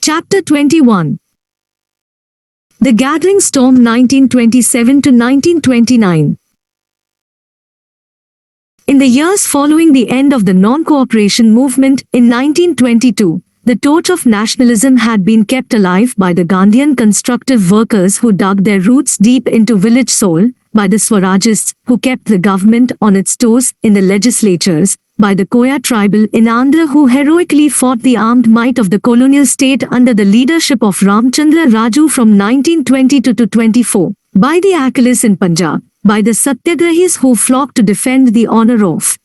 Chapter 21. The Gathering Storm 1927 to 1929. In the years following the end of the non-cooperation movement in 1922, the torch of nationalism had been kept alive by the Gandhian constructive workers who dug their roots deep into village soul, by the Swarajists who kept the government on its toes in the legislatures, by the Koya tribal in Andhra who heroically fought the armed might of the colonial state under the leadership of Ramchandra Raju from 1922 to 24, by the Akalis in Punjab, by the Satyagrahis who flocked to defend the honor of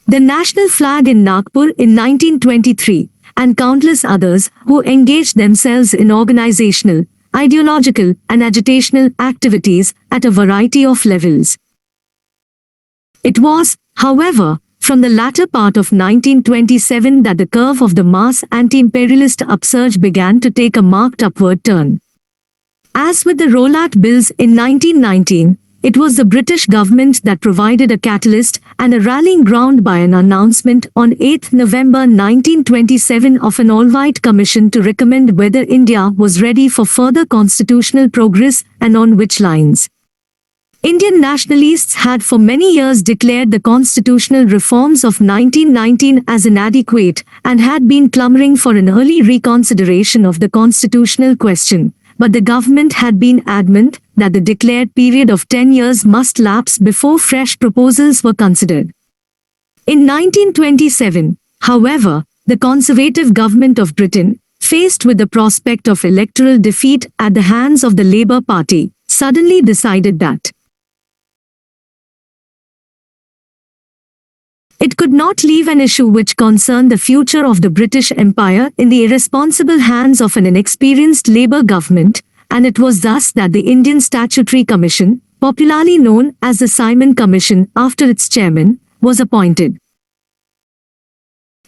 the national flag in Nagpur in 1923, and countless others who engaged themselves in organizational, ideological, and agitational activities at a variety of levels. It was, however, from the latter part of 1927 that the curve of the mass anti-imperialist upsurge began to take a marked upward turn. As with the Rowlatt Bills in 1919, it was the British government that provided a catalyst and a rallying ground by an announcement on 8 November 1927 of an all-white commission to recommend whether India was ready for further constitutional progress and on which lines. Indian nationalists had for many years declared the constitutional reforms of 1919 as inadequate and had been clamoring for an early reconsideration of the constitutional question. But the government had been adamant that the declared period of 10 years must lapse before fresh proposals were considered. In 1927, however, the Conservative government of Britain, faced with the prospect of electoral defeat at the hands of the Labour Party, suddenly decided that it could not leave an issue which concerned the future of the British Empire in the irresponsible hands of an inexperienced Labour government, and it was thus that the Indian Statutory Commission, popularly known as the Simon Commission after its chairman, was appointed.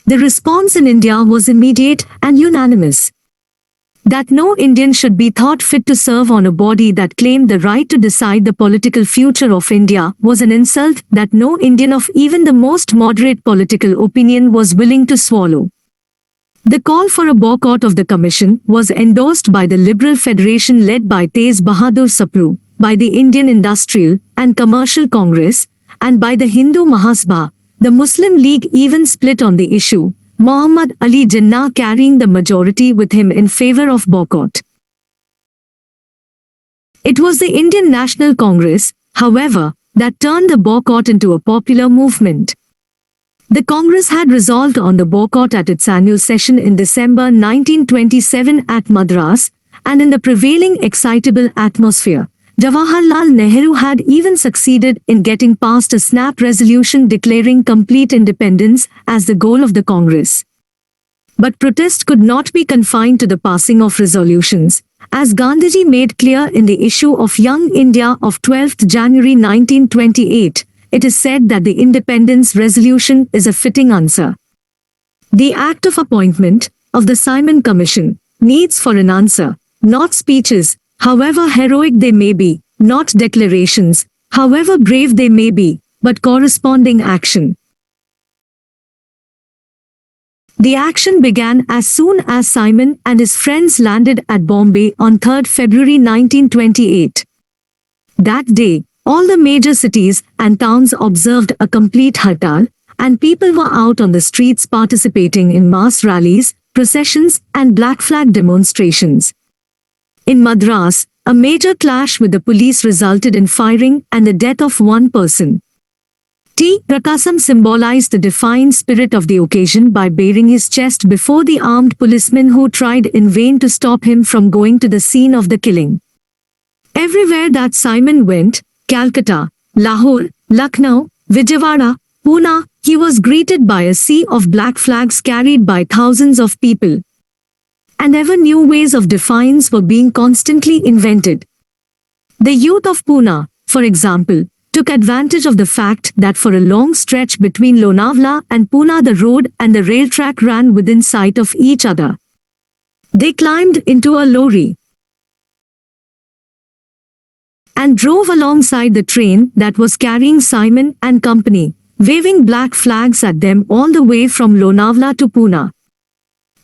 The response in India was immediate and unanimous. That no Indian should be thought fit to serve on a body that claimed the right to decide the political future of India was an insult that no Indian of even the most moderate political opinion was willing to swallow. The call for a boycott of the commission was endorsed by the Liberal Federation led by Tez Bahadur Sapru, by the Indian Industrial and Commercial Congress, and by the Hindu Mahasabha. The Muslim League even split on the issue, Muhammad Ali Jinnah carrying the majority with him in favor of boycott. It was the Indian National Congress, however, that turned the boycott into a popular movement. The Congress had resolved on the boycott at its annual session in December 1927 at Madras, and in the prevailing excitable atmosphere, Jawaharlal Nehru had even succeeded in getting passed a snap resolution declaring complete independence as the goal of the Congress. But protest could not be confined to the passing of resolutions. As Gandhiji made clear in the issue of Young India of 12th January 1928, it is said that the independence resolution is a fitting answer. The act of appointment of the Simon Commission needs for an answer, not speeches, however heroic they may be, not declarations, however brave they may be, but corresponding action. The action began as soon as Simon and his friends landed at Bombay on 3 February 1928. That day, all the major cities and towns observed a complete hartal, and people were out on the streets participating in mass rallies, processions, and black flag demonstrations. In Madras, a major clash with the police resulted in firing and the death of one person. T. Prakasam symbolized the defiant spirit of the occasion by baring his chest before the armed policemen who tried in vain to stop him from going to the scene of the killing. Everywhere that Simon went, Calcutta, Lahore, Lucknow, Vijayawada, Pune, he was greeted by a sea of black flags carried by thousands of people. And ever new ways of defiance were being constantly invented. The youth of Pune, for example, took advantage of the fact that for a long stretch between Lonavala and Pune the road and the rail track ran within sight of each other. They climbed into a lorry and drove alongside the train that was carrying Simon and company, waving black flags at them all the way from Lonavala to Pune.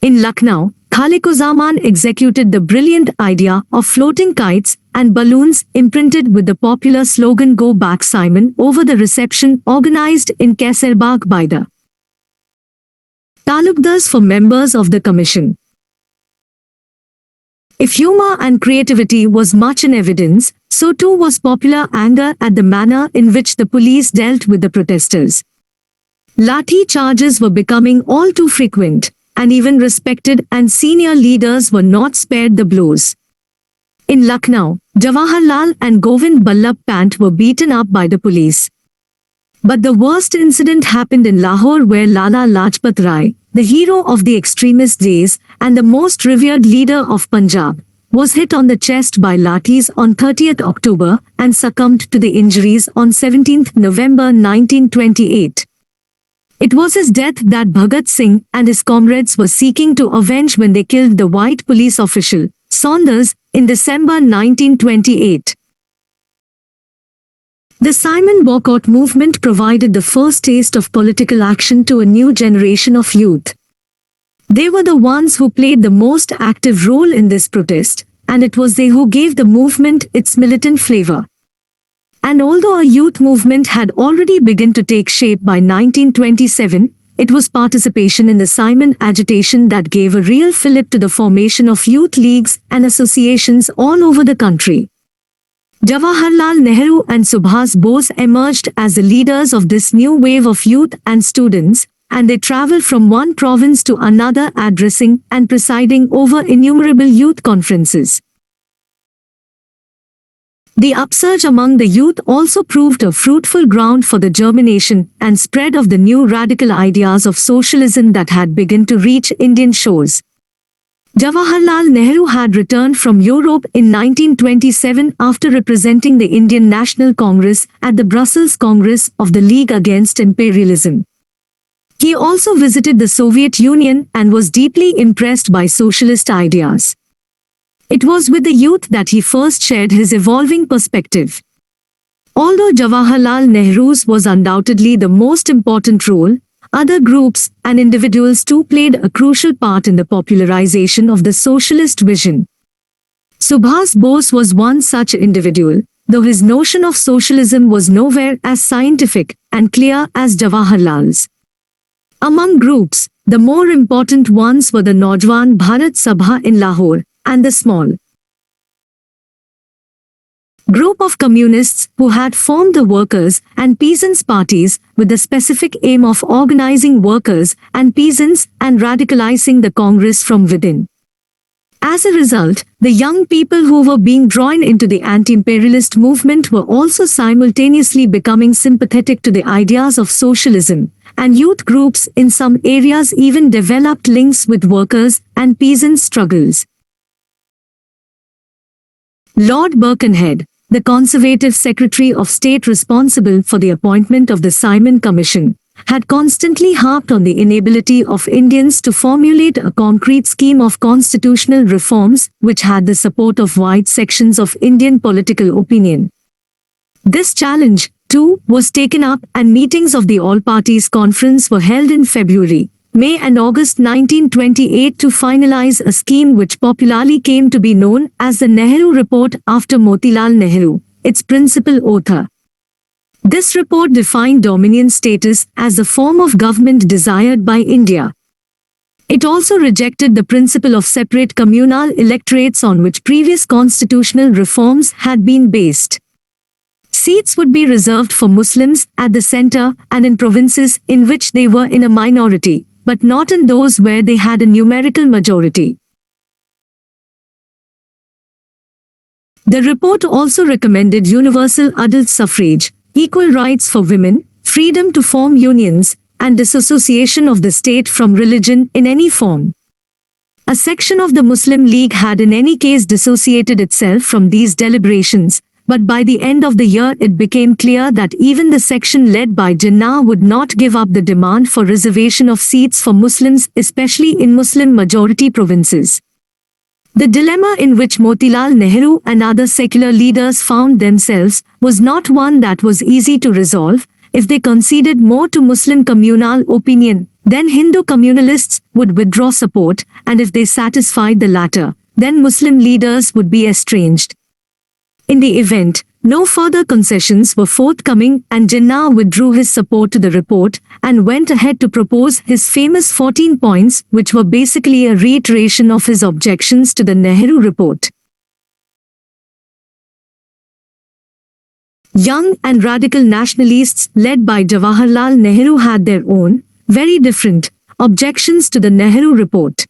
In Lucknow, Khalikuzaman executed the brilliant idea of floating kites and balloons imprinted with the popular slogan "Go Back Simon" over the reception organized in Kaiserbagh by the talukdars for members of the commission. If humor and creativity was much in evidence, so too was popular anger at the manner in which the police dealt with the protesters. Lathi charges were becoming all too frequent, and even respected and senior leaders were not spared the blows. In Lucknow, Jawaharlal and Govind Ballabh Pant were beaten up by the police. But the worst incident happened in Lahore, where Lala Lajpat Rai, the hero of the extremist days and the most revered leader of Punjab, was hit on the chest by lathis on 30th October and succumbed to the injuries on 17th November 1928. It was his death that Bhagat Singh and his comrades were seeking to avenge when they killed the white police official, Saunders, in December 1928. The Simon Boycott movement provided the first taste of political action to a new generation of youth. They were the ones who played the most active role in this protest, and it was they who gave the movement its militant flavor. And although a youth movement had already begun to take shape by 1927, it was participation in the Simon agitation that gave a real fillip to the formation of youth leagues and associations all over the country. Jawaharlal Nehru and Subhas Bose emerged as the leaders of this new wave of youth and students, and they traveled from one province to another, addressing and presiding over innumerable youth conferences. The upsurge among the youth also proved a fruitful ground for the germination and spread of the new radical ideas of socialism that had begun to reach Indian shores. Jawaharlal Nehru had returned from Europe in 1927 after representing the Indian National Congress at the Brussels Congress of the League Against Imperialism. He also visited the Soviet Union and was deeply impressed by socialist ideas. It was with the youth that he first shared his evolving perspective. Although Jawaharlal Nehru's was undoubtedly the most important role, other groups and individuals too played a crucial part in the popularization of the socialist vision. Subhas Bose was one such individual, though his notion of socialism was nowhere as scientific and clear as Jawaharlal's. Among groups, the more important ones were the Naujwan Bharat Sabha in Lahore, and the small group of communists who had formed the workers and peasants parties with the specific aim of organizing workers and peasants and radicalizing the Congress from within. As a result, the young people who were being drawn into the anti-imperialist movement were also simultaneously becoming sympathetic to the ideas of socialism, and youth groups in some areas even developed links with workers and peasants' struggles. Lord Birkenhead, the Conservative Secretary of State responsible for the appointment of the Simon Commission, had constantly harped on the inability of Indians to formulate a concrete scheme of constitutional reforms which had the support of wide sections of Indian political opinion. This challenge, too, was taken up, and meetings of the All Parties Conference were held in February, May and August 1928 to finalize a scheme which popularly came to be known as the Nehru Report after Motilal Nehru, its principal author. This report defined dominion status as the form of government desired by India. It also rejected the principle of separate communal electorates on which previous constitutional reforms had been based. Seats would be reserved for Muslims at the center and in provinces in which they were in a minority, but not in those where they had a numerical majority. The report also recommended universal adult suffrage, equal rights for women, freedom to form unions, and disassociation of the state from religion in any form. A section of the Muslim League had in any case dissociated itself from these deliberations, but by the end of the year it became clear that even the section led by Jinnah would not give up the demand for reservation of seats for Muslims, especially in Muslim-majority provinces. The dilemma in which Motilal Nehru and other secular leaders found themselves was not one that was easy to resolve. if they conceded more to Muslim communal opinion, then Hindu communalists would withdraw support, and if they satisfied the latter, then Muslim leaders would be estranged. In the event, no further concessions were forthcoming, and Jinnah withdrew his support to the report and went ahead to propose his famous 14 points, which were basically a reiteration of his objections to the Nehru report. Young and radical nationalists led by Jawaharlal Nehru had their own, very different, objections to the Nehru report.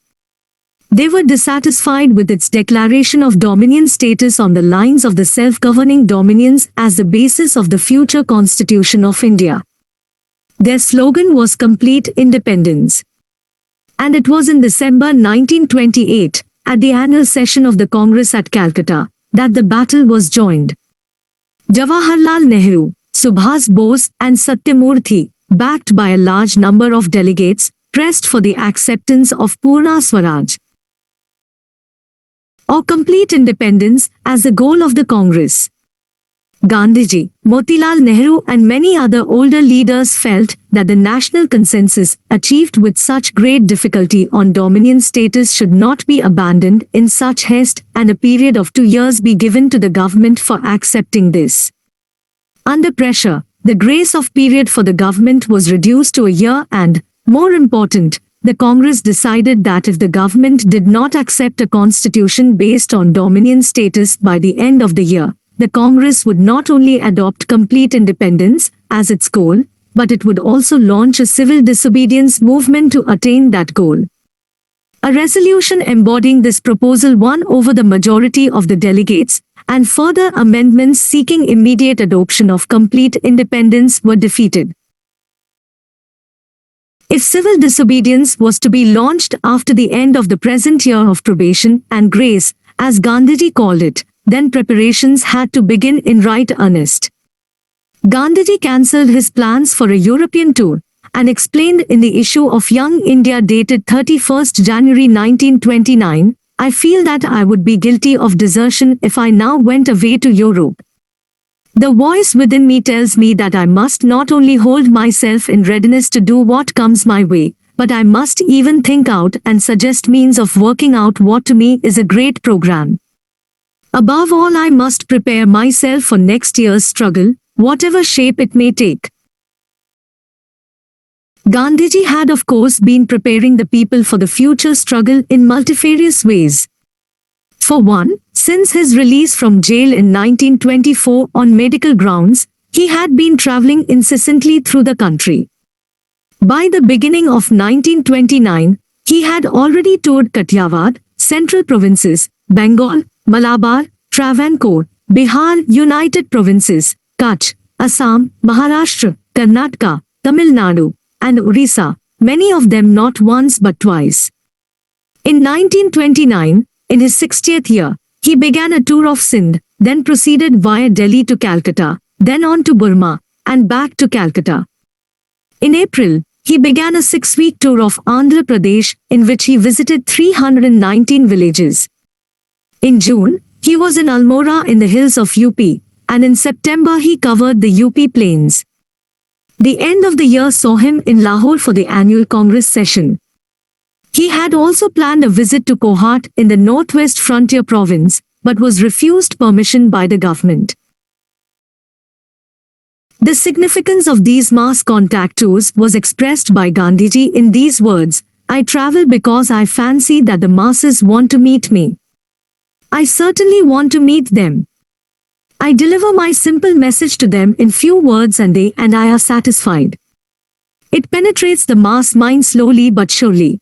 They were dissatisfied with its declaration of dominion status on the lines of the self-governing dominions as the basis of the future constitution of India. Their slogan was complete independence. And it was in December 1928, at the annual session of the Congress at Calcutta, that the battle was joined. Jawaharlal Nehru, Subhas Bose and Satyamurthy, backed by a large number of delegates, pressed for the acceptance of Purna Swaraj, or complete independence, as the goal of the Congress. Gandhiji, Motilal Nehru and many other older leaders felt that the national consensus achieved with such great difficulty on dominion status should not be abandoned in such haste, and a period of 2 years be given to the government for accepting this. Under pressure, the grace of period for the government was reduced to a year and, more important, the Congress decided that if the government did not accept a constitution based on dominion status by the end of the year, the Congress would not only adopt complete independence as its goal, but it would also launch a civil disobedience movement to attain that goal. A resolution embodying this proposal won over the majority of the delegates, and further amendments seeking immediate adoption of complete independence were defeated. If civil disobedience was to be launched after the end of the present year of probation and grace, as Gandhiji called it, then preparations had to begin in right earnest. Gandhiji cancelled his plans for a European tour and explained in the issue of Young India dated 31st January 1929, "I feel that I would be guilty of desertion if I now went away to Europe. The voice within me tells me that I must not only hold myself in readiness to do what comes my way, but I must even think out and suggest means of working out what to me is a great program. Above all, I must prepare myself for next year's struggle, whatever shape it may take." Gandhiji had of course been preparing the people for the future struggle in multifarious ways. For one, since his release from jail in 1924 on medical grounds, he had been traveling incessantly through the country. By the beginning of 1929, he had already toured Kathiawar, Central Provinces, Bengal, Malabar, Travancore, Bihar, United Provinces, Kutch, Assam, Maharashtra, Karnataka, Tamil Nadu, and Orissa, many of them not once but twice. In 1929, in his 60th year, he began a tour of Sindh, then proceeded via Delhi to Calcutta, then on to Burma, and back to Calcutta. In April, he began a 6-week tour of Andhra Pradesh, in which he visited 319 villages. In June, he was in Almora in the hills of UP, and in September he covered the UP plains. The end of the year saw him in Lahore for the annual Congress session. He had also planned a visit to Kohat in the northwest frontier province, but was refused permission by the government. The significance of these mass contact tours was expressed by Gandhiji in these words, "I travel because I fancy that the masses want to meet me. I certainly want to meet them. I deliver my simple message to them in few words and they and I are satisfied. It penetrates the mass mind slowly but surely."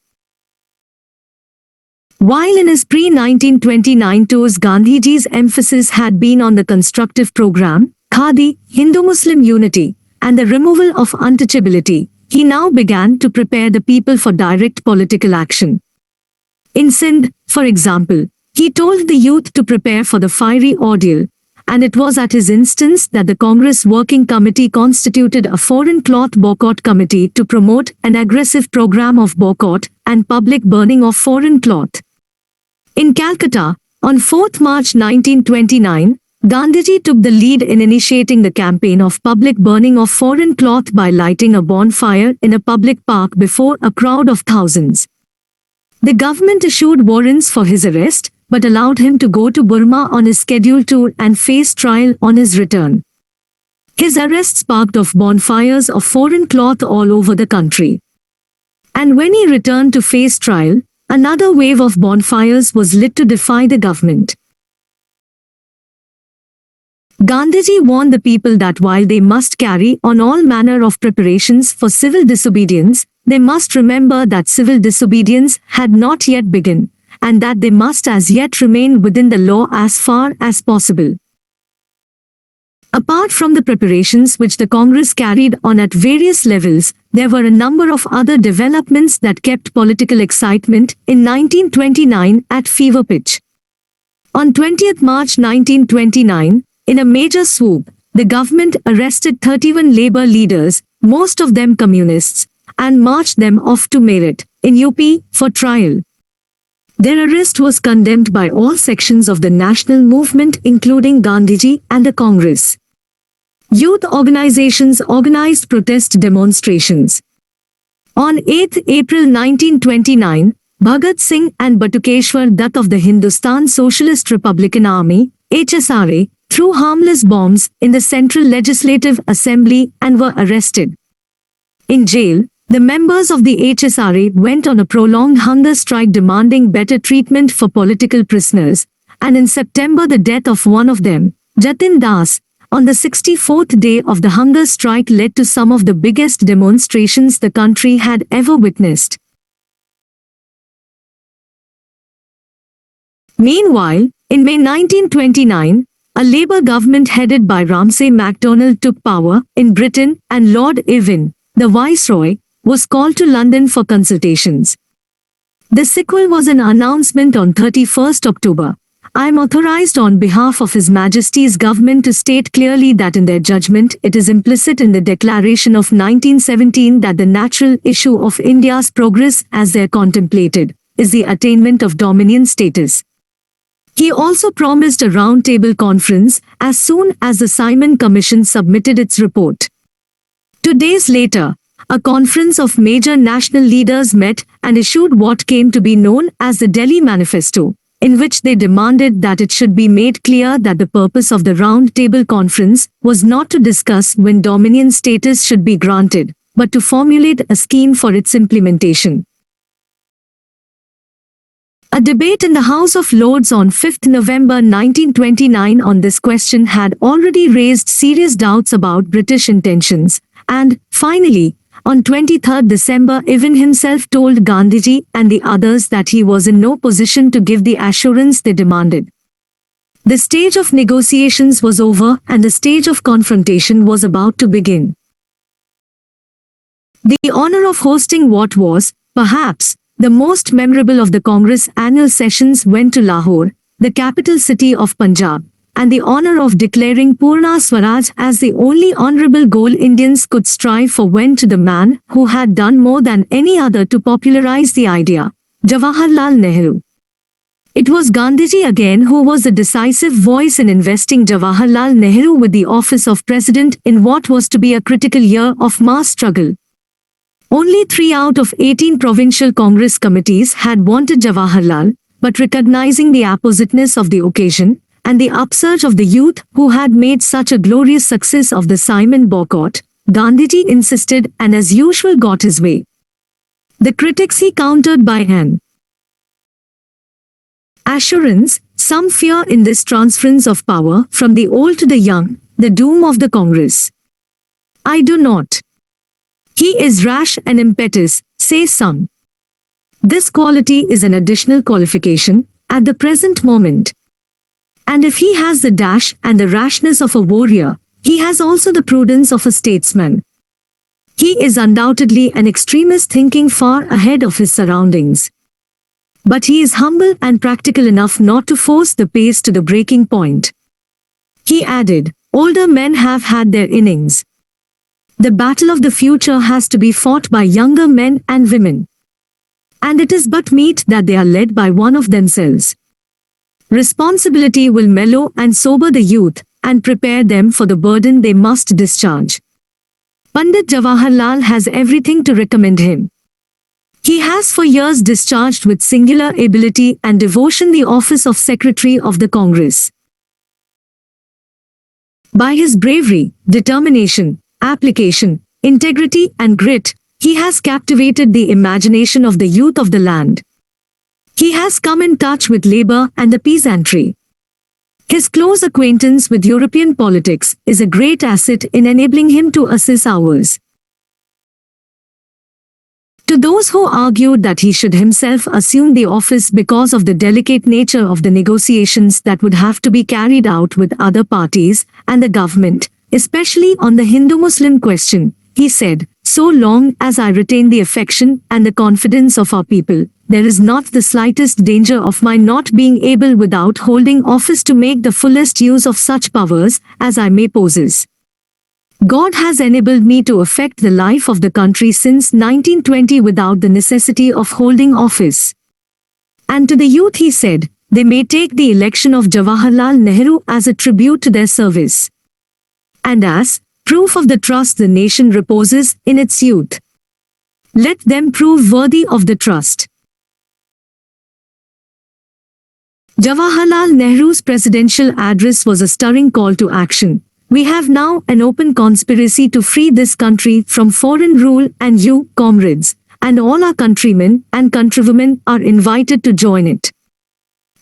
While in his pre-1929 tours Gandhiji's emphasis had been on the constructive program, Khadi, Hindu-Muslim unity, and the removal of untouchability, he now began to prepare the people for direct political action. In Sindh, for example, he told the youth to prepare for the fiery ordeal, and it was at his instance that the Congress Working Committee constituted a foreign cloth boycott committee to promote an aggressive program of boycott and public burning of foreign cloth. In Calcutta, on 4th March 1929, Gandhiji took the lead in initiating the campaign of public burning of foreign cloth by lighting a bonfire in a public park before a crowd of thousands. The government issued warrants for his arrest, but allowed him to go to Burma on his scheduled tour and face trial on his return. His arrest sparked off bonfires of foreign cloth all over the country. And when he returned to face trial, another wave of bonfires was lit to defy the government. Gandhiji warned the people that while they must carry on all manner of preparations for civil disobedience, they must remember that civil disobedience had not yet begun, and that they must as yet remain within the law as far as possible. Apart from the preparations which the Congress carried on at various levels, there were a number of other developments that kept political excitement in 1929 at fever pitch. On 20th March 1929, in a major swoop, the government arrested 31 labor leaders, most of them communists, and marched them off to Meerut, in UP, for trial. Their arrest was condemned by all sections of the national movement including Gandhiji and the Congress. Youth organizations organized protest demonstrations. On 8 April 1929, Bhagat Singh and Batukeshwar Dutt of the Hindustan Socialist Republican Army, HSRA, threw harmless bombs in the Central Legislative Assembly and were arrested. In jail, the members of the HSRA went on a prolonged hunger strike demanding better treatment for political prisoners, and in September the death of one of them, Jatin Das, on the 64th day of the hunger strike led to some of the biggest demonstrations the country had ever witnessed. Meanwhile, in May 1929, a Labour government headed by Ramsay MacDonald took power in Britain, and Lord Irwin, the Viceroy, was called to London for consultations. The sequel was an announcement on 31st October. I am authorized on behalf of His Majesty's government to state clearly that in their judgment it is implicit in the Declaration of 1917 that the natural issue of India's progress as there contemplated is the attainment of dominion status. He also promised a round-table conference as soon as the Simon Commission submitted its report. 2 days later, a conference of major national leaders met and issued what came to be known as the Delhi Manifesto, in which they demanded that it should be made clear that the purpose of the Round-Table Conference was not to discuss when dominion status should be granted, but to formulate a scheme for its implementation. A debate in the House of Lords on 5 November 1929 on this question had already raised serious doubts about British intentions, and, finally, on 23 December Irwin himself told Gandhiji and the others that he was in no position to give the assurance they demanded. The stage of negotiations was over and the stage of confrontation was about to begin. The honor of hosting what was, perhaps, the most memorable of the Congress annual sessions went to Lahore, the capital city of Punjab, and the honor of declaring Purna Swaraj as the only honorable goal Indians could strive for went to the man who had done more than any other to popularize the idea, Jawaharlal Nehru. It was Gandhiji again who was the decisive voice in investing Jawaharlal Nehru with the office of president in what was to be a critical year of mass struggle. Only 3 out of 18 provincial Congress committees had wanted Jawaharlal, but recognizing the appositeness of the occasion, and the upsurge of the youth who had made such a glorious success of the Simon boycott, Gandhiji insisted and as usual got his way. The critics he countered by an assurance, some fear in this transference of power from the old to the young, the doom of the Congress. I do not. He is rash and impetuous, say some. This quality is an additional qualification at the present moment. And if he has the dash and the rashness of a warrior, he has also the prudence of a statesman. He is undoubtedly an extremist thinking far ahead of his surroundings. But he is humble and practical enough not to force the pace to the breaking point. He added, older men have had their innings. The battle of the future has to be fought by younger men and women. And it is but meet that they are led by one of themselves. Responsibility will mellow and sober the youth and prepare them for the burden they must discharge. Pandit Jawaharlal has everything to recommend him. He has for years discharged with singular ability and devotion the office of Secretary of the Congress. By his bravery, determination, application, integrity and grit, he has captivated the imagination of the youth of the land. He has come in touch with labor and the peasantry. His close acquaintance with European politics is a great asset in enabling him to assess ours. To those who argued that he should himself assume the office because of the delicate nature of the negotiations that would have to be carried out with other parties and the government, especially on the Hindu-Muslim question, he said, "So long as I retain the affection and the confidence of our people, there is not the slightest danger of my not being able without holding office to make the fullest use of such powers as I may possess. God has enabled me to affect the life of the country since 1920 without the necessity of holding office." And to the youth he said, they may take the election of Jawaharlal Nehru as a tribute to their service and as proof of the trust the nation reposes in its youth. Let them prove worthy of the trust. Jawaharlal Nehru's presidential address was a stirring call to action. We have now an open conspiracy to free this country from foreign rule, and you, comrades, and all our countrymen and countrywomen are invited to join it.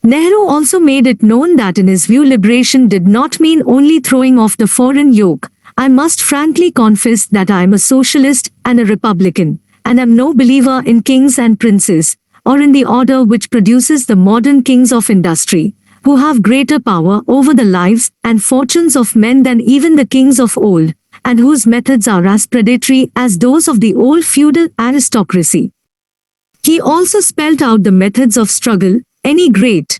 Nehru also made it known that in his view liberation did not mean only throwing off the foreign yoke. I must frankly confess that I am a socialist and a republican, and am no believer in kings and princes, or in the order which produces the modern kings of industry, who have greater power over the lives and fortunes of men than even the kings of old, and whose methods are as predatory as those of the old feudal aristocracy. He also spelt out the methods of struggle. Any great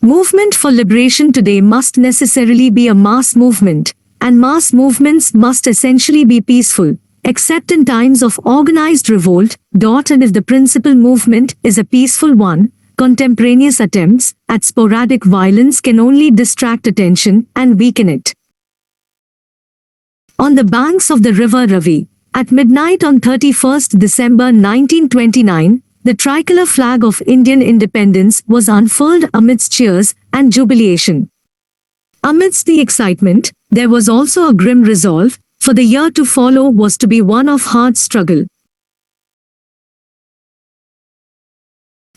movement for liberation today must necessarily be a mass movement, and mass movements must essentially be peaceful, except in times of organized revolt. And if the principal movement is a peaceful one, contemporaneous attempts at sporadic violence can only distract attention and weaken it. On the banks of the river Ravi, at midnight on 31st December 1929, the tricolour flag of Indian independence was unfurled amidst cheers and jubilation. Amidst the excitement, there was also a grim resolve, for the year to follow was to be one of hard struggle.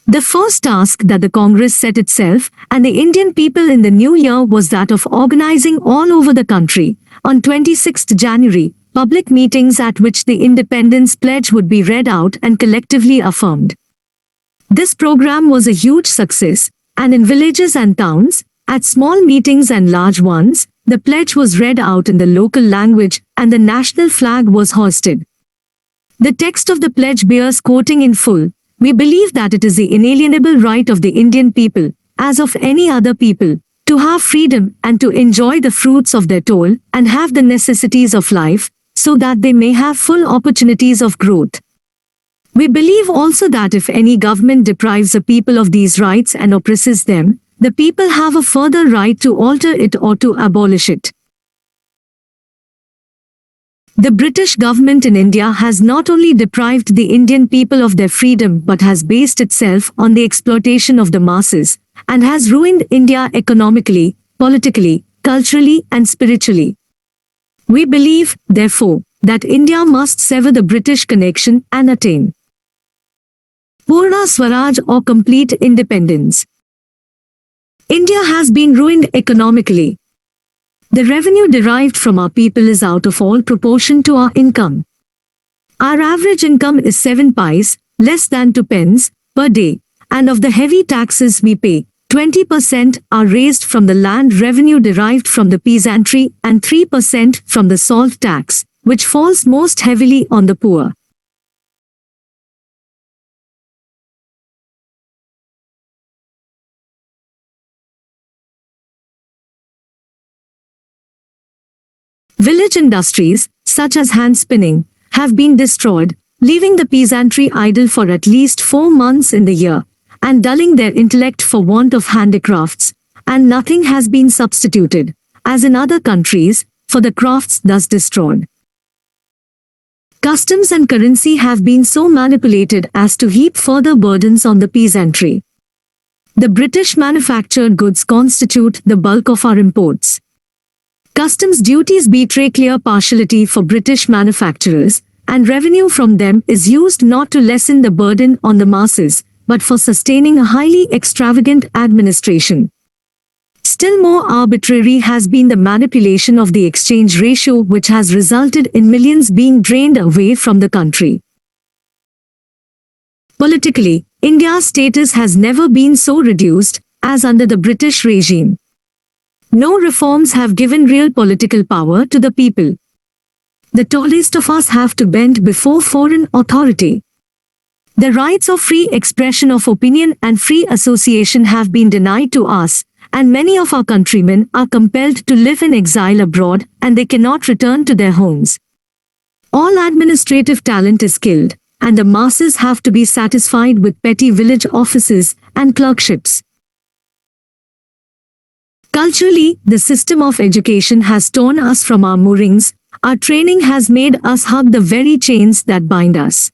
The first task that the Congress set itself and the Indian people in the new year was that of organizing all over the country, on 26th January, public meetings at which the independence pledge would be read out and collectively affirmed. This program was a huge success, and in villages and towns, at small meetings and large ones, the pledge was read out in the local language and the national flag was hoisted. The text of the pledge bears quoting in full, "We believe that it is the inalienable right of the Indian people, as of any other people, to have freedom and to enjoy the fruits of their toil and have the necessities of life, so that they may have full opportunities of growth. We believe also that if any government deprives a people of these rights and oppresses them, the people have a further right to alter it or to abolish it. The British government in India has not only deprived the Indian people of their freedom but has based itself on the exploitation of the masses, and has ruined India economically, politically, culturally and spiritually. We believe, therefore, that India must sever the British connection and attain Purna Swaraj or complete independence. India has been ruined economically. The revenue derived from our people is out of all proportion to our income. Our average income is 7 pice, less than 2 pence, per day, and of the heavy taxes we pay, 20% are raised from the land revenue derived from the peasantry and 3% from the salt tax, which falls most heavily on the poor. Village industries, such as hand spinning, have been destroyed, leaving the peasantry idle for at least 4 months in the year, and dulling their intellect for want of handicrafts, and nothing has been substituted, as in other countries, for the crafts thus destroyed. Customs and currency have been so manipulated as to heap further burdens on the peasantry. The British manufactured goods constitute the bulk of our imports. Customs duties betray clear partiality for British manufacturers, and revenue from them is used not to lessen the burden on the masses, but for sustaining a highly extravagant administration. Still more arbitrary has been the manipulation of the exchange ratio, which has resulted in millions being drained away from the country. Politically, India's status has never been so reduced as under the British regime. No reforms have given real political power to the people. The tallest of us have to bend before foreign authority. The rights of free expression of opinion and free association have been denied to us, and many of our countrymen are compelled to live in exile abroad, and they cannot return to their homes. All administrative talent is killed, and the masses have to be satisfied with petty village offices and clerkships. Culturally, the system of education has torn us from our moorings. Our training has made us hug the very chains that bind us.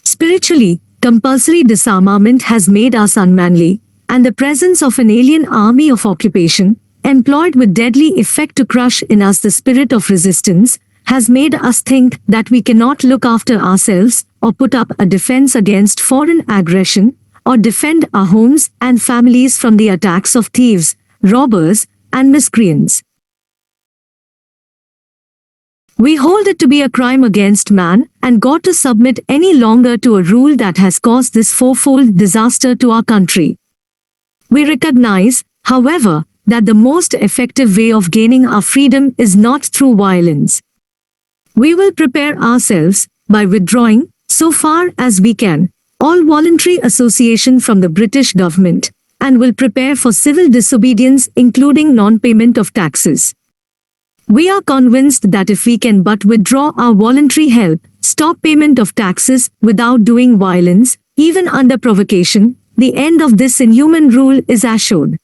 Spiritually, compulsory disarmament has made us unmanly, and the presence of an alien army of occupation, employed with deadly effect to crush in us the spirit of resistance, has made us think that we cannot look after ourselves, or put up a defense against foreign aggression, or defend our homes and families from the attacks of thieves, robbers, and miscreants. We hold it to be a crime against man and God to submit any longer to a rule that has caused this fourfold disaster to our country. We recognize, however, that the most effective way of gaining our freedom is not through violence. We will prepare ourselves by withdrawing, so far as we can, all voluntary association from the British government, and will prepare for civil disobedience, including non-payment of taxes. We are convinced that if we can but withdraw our voluntary help, stop payment of taxes without doing violence, even under provocation, the end of this inhuman rule is assured.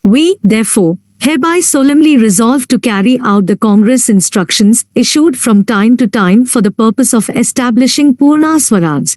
We, therefore, hereby solemnly resolve to carry out the Congress instructions issued from time to time for the purpose of establishing Purna Swaraj.